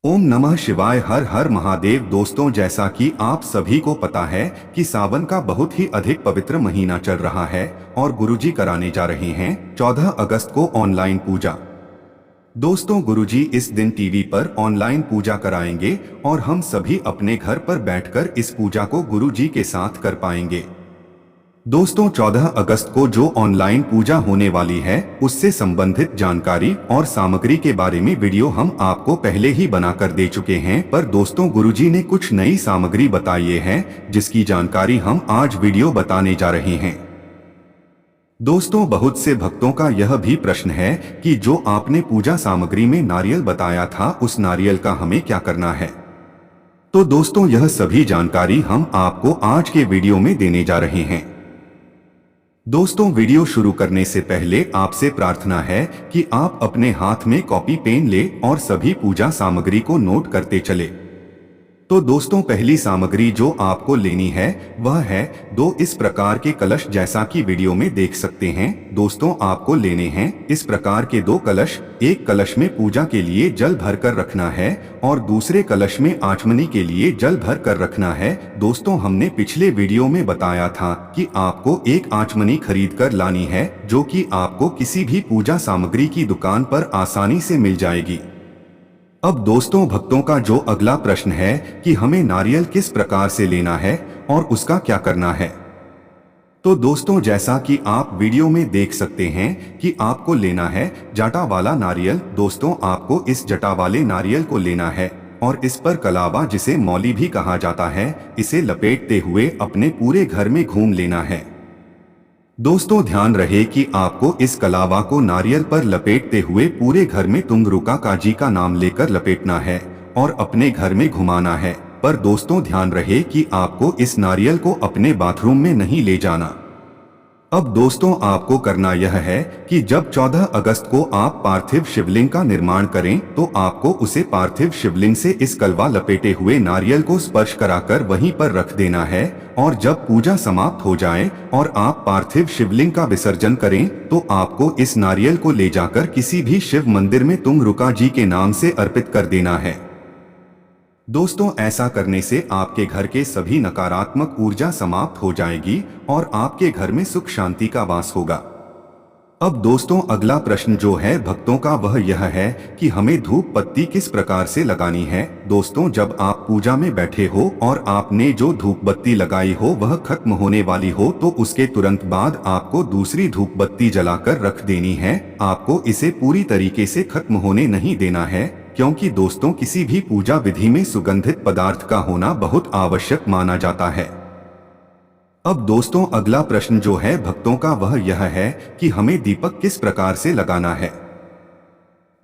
ओम नमः शिवाय। हर हर महादेव। दोस्तों, जैसा कि आप सभी को पता है कि सावन का बहुत ही अधिक पवित्र महीना चल रहा है और गुरुजी कराने जा रहे हैं 14 अगस्त को ऑनलाइन पूजा। दोस्तों, गुरुजी इस दिन टीवी पर ऑनलाइन पूजा कराएंगे और हम सभी अपने घर पर बैठकर इस पूजा को गुरुजी के साथ कर पाएंगे। दोस्तों, 14 अगस्त को जो ऑनलाइन पूजा होने वाली है उससे संबंधित जानकारी और सामग्री के बारे में वीडियो हम आपको पहले ही बनाकर दे चुके हैं, पर दोस्तों गुरुजी ने कुछ नई सामग्री बताई है जिसकी जानकारी हम आज वीडियो बताने जा रहे हैं। दोस्तों, बहुत से भक्तों का यह भी प्रश्न है कि जो आपने पूजा सामग्री में नारियल बताया था उस नारियल का हमें क्या करना है। तो दोस्तों, यह सभी जानकारी हम आपको आज के वीडियो में देने जा रहे हैं। दोस्तों, वीडियो शुरू करने से पहले आपसे प्रार्थना है कि आप अपने हाथ में कॉपी पेन ले और सभी पूजा सामग्री को नोट करते चले। तो दोस्तों, पहली सामग्री जो आपको लेनी है वह है 2 इस प्रकार के कलश, जैसा कि वीडियो में देख सकते हैं। दोस्तों, आपको लेने हैं इस प्रकार के 2 कलश। एक कलश में पूजा के लिए जल भरकर रखना है और दूसरे कलश में आचमनी के लिए जल भर कर रखना है। दोस्तों, हमने पिछले वीडियो में बताया था कि आपको एक आचमनी खरीद कर लानी है जो कि आपको किसी भी पूजा सामग्री की दुकान पर आसानी से मिल जाएगी। अब दोस्तों, भक्तों का जो अगला प्रश्न है कि हमें नारियल किस प्रकार से लेना है और उसका क्या करना है। तो दोस्तों, जैसा कि आप वीडियो में देख सकते हैं कि आपको लेना है जटा वाला नारियल। दोस्तों, आपको इस जटा वाले नारियल को लेना है और इस पर कलावा, जिसे मौली भी कहा जाता है, इसे लपेटते हुए अपने पूरे घर में घूम लेना है। दोस्तों, ध्यान रहे कि आपको इस कलावा को नारियल पर लपेटते हुए पूरे घर में तुंगरुका काजी का नाम लेकर लपेटना है और अपने घर में घुमाना है। पर दोस्तों, ध्यान रहे कि आपको इस नारियल को अपने बाथरूम में नहीं ले जाना। अब दोस्तों, आपको करना यह है कि जब 14 अगस्त को आप पार्थिव शिवलिंग का निर्माण करें तो आपको उसे पार्थिव शिवलिंग से इस कलवा लपेटे हुए नारियल को स्पर्श कराकर वहीं पर रख देना है। और जब पूजा समाप्त हो जाए और आप पार्थिव शिवलिंग का विसर्जन करें तो आपको इस नारियल को ले जाकर किसी भी शिव मंदिर में तुंगरुका जी के नाम से अर्पित कर देना है। दोस्तों, ऐसा करने से आपके घर के सभी नकारात्मक ऊर्जा समाप्त हो जाएगी और आपके घर में सुख शांति का वास होगा। अब दोस्तों, अगला प्रश्न जो है भक्तों का वह यह है कि हमें धूप बत्ती किस प्रकार से लगानी है। दोस्तों, जब आप पूजा में बैठे हो और आपने जो धूप बत्ती लगाई हो वह खत्म होने वाली हो तो उसके तुरंत बाद आपको दूसरी धूप बत्ती जलाकर रख देनी है। आपको इसे पूरी तरीके से खत्म होने नहीं देना है, क्योंकि दोस्तों, किसी भी पूजा विधि में सुगंधित पदार्थ का होना बहुत आवश्यक माना जाता है। अब दोस्तों, अगला प्रश्न जो है भक्तों का वह यह है कि हमें दीपक किस प्रकार से लगाना है।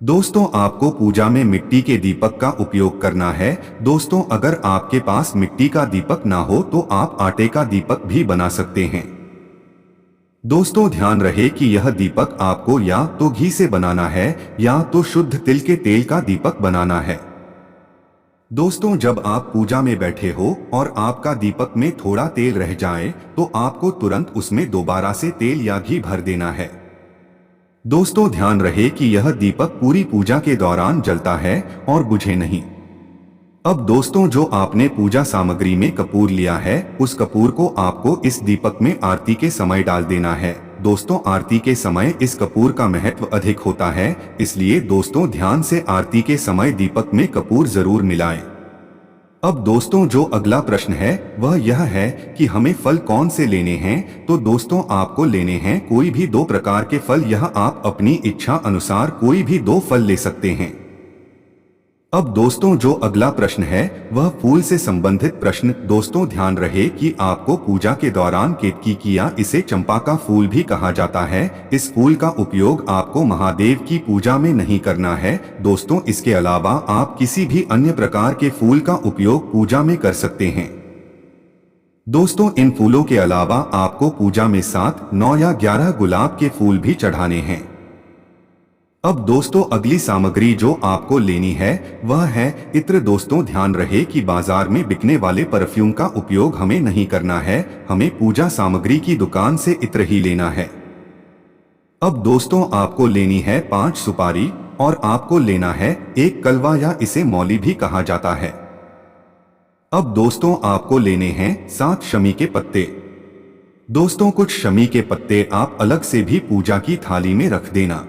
दोस्तों, आपको पूजा में मिट्टी के दीपक का उपयोग करना है। दोस्तों, अगर आपके पास मिट्टी का दीपक ना हो तो आप आटे का दीपक भी बना सकते हैं। दोस्तों, ध्यान रहे कि यह दीपक आपको या तो घी से बनाना है या तो शुद्ध तिल के तेल का दीपक बनाना है। दोस्तों, जब आप पूजा में बैठे हो और आपका दीपक में थोड़ा तेल रह जाए तो आपको तुरंत उसमें दोबारा से तेल या घी भर देना है। दोस्तों, ध्यान रहे कि यह दीपक पूरी पूजा के दौरान जलता है और बुझे नहीं। अब दोस्तों, जो आपने पूजा सामग्री में कपूर लिया है उस कपूर को आपको इस दीपक में आरती के समय डाल देना है। दोस्तों, आरती के समय इस कपूर का महत्व अधिक होता है, इसलिए दोस्तों ध्यान से आरती के समय दीपक में कपूर जरूर मिलाएं। अब दोस्तों, जो अगला प्रश्न है वह यह है कि हमें फल कौन से लेने हैं। तो दोस्तों, आपको लेने हैं कोई भी 2 प्रकार के फल। यह आप अपनी इच्छा अनुसार कोई भी 2 फल ले सकते हैं। अब दोस्तों, जो अगला प्रश्न है वह फूल से संबंधित प्रश्न। दोस्तों, ध्यान रहे कि आपको पूजा के दौरान केतकी या इसे चंपा का फूल भी कहा जाता है, इस फूल का उपयोग आपको महादेव की पूजा में नहीं करना है। दोस्तों, इसके अलावा आप किसी भी अन्य प्रकार के फूल का उपयोग पूजा में कर सकते हैं। दोस्तों, इन फूलों के अलावा आपको पूजा में 7, 9 या 11 गुलाब के फूल भी चढ़ाने हैं। अब दोस्तों, अगली सामग्री जो आपको लेनी है वह है इत्र। दोस्तों, ध्यान रहे कि बाजार में बिकने वाले परफ्यूम का उपयोग हमें नहीं करना है, हमें पूजा सामग्री की दुकान से इत्र ही लेना है। अब दोस्तों, आपको लेनी है 5 सुपारी, और आपको लेना है एक कलवा या इसे मौली भी कहा जाता है। अब दोस्तों आपको लेने हैं 7 शमी के पत्ते। दोस्तों कुछ शमी के पत्ते आप अलग से भी पूजा की थाली में रख देना।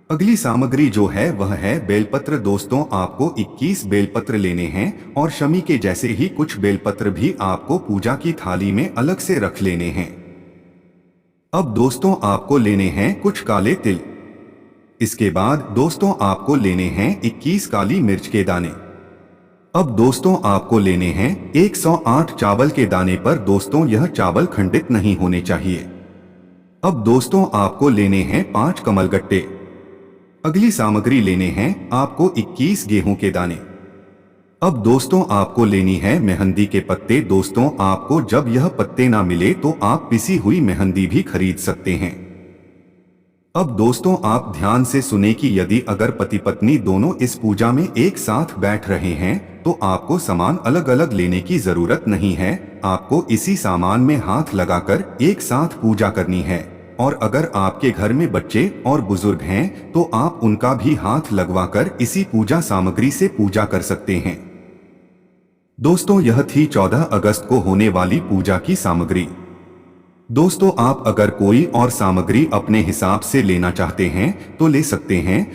अगली सामग्री जो है वह है बेलपत्र। दोस्तों आपको 21 बेलपत्र लेने हैं और शमी के जैसे ही कुछ बेलपत्र भी आपको पूजा की थाली में अलग से रख लेने हैं। अब दोस्तों आपको लेने हैं कुछ काले तिल। इसके बाद दोस्तों आपको लेने हैं 21 काली मिर्च के दाने। अब दोस्तों आपको लेने हैं 108 चावल के दाने पर दोस्तों यह चावल खंडित नहीं होने चाहिए। अब दोस्तों आपको लेने हैं 5 कमलगट्टे। अगली सामग्री लेने हैं आपको 21 गेहूं के दाने। अब दोस्तों आपको लेनी है मेहंदी के पत्ते। दोस्तों आपको जब यह पत्ते ना मिले तो आप पिसी हुई मेहंदी भी खरीद सकते हैं। अब दोस्तों आप ध्यान से सुने कि यदि अगर पति पत्नी दोनों इस पूजा में एक साथ बैठ रहे हैं तो आपको सामान अलग अलग लेने की जरूरत नहीं है। आपको इसी सामान में हाथ लगाकर एक साथ पूजा करनी है। और अगर आपके घर में बच्चे और बुजुर्ग हैं तो आप उनका भी हाथ लगवाकर इसी पूजा सामग्री से पूजा कर सकते हैं। दोस्तों यह थी 14 अगस्त को होने वाली पूजा की सामग्री। दोस्तों आप अगर कोई और सामग्री अपने हिसाब से लेना चाहते हैं तो ले सकते हैं।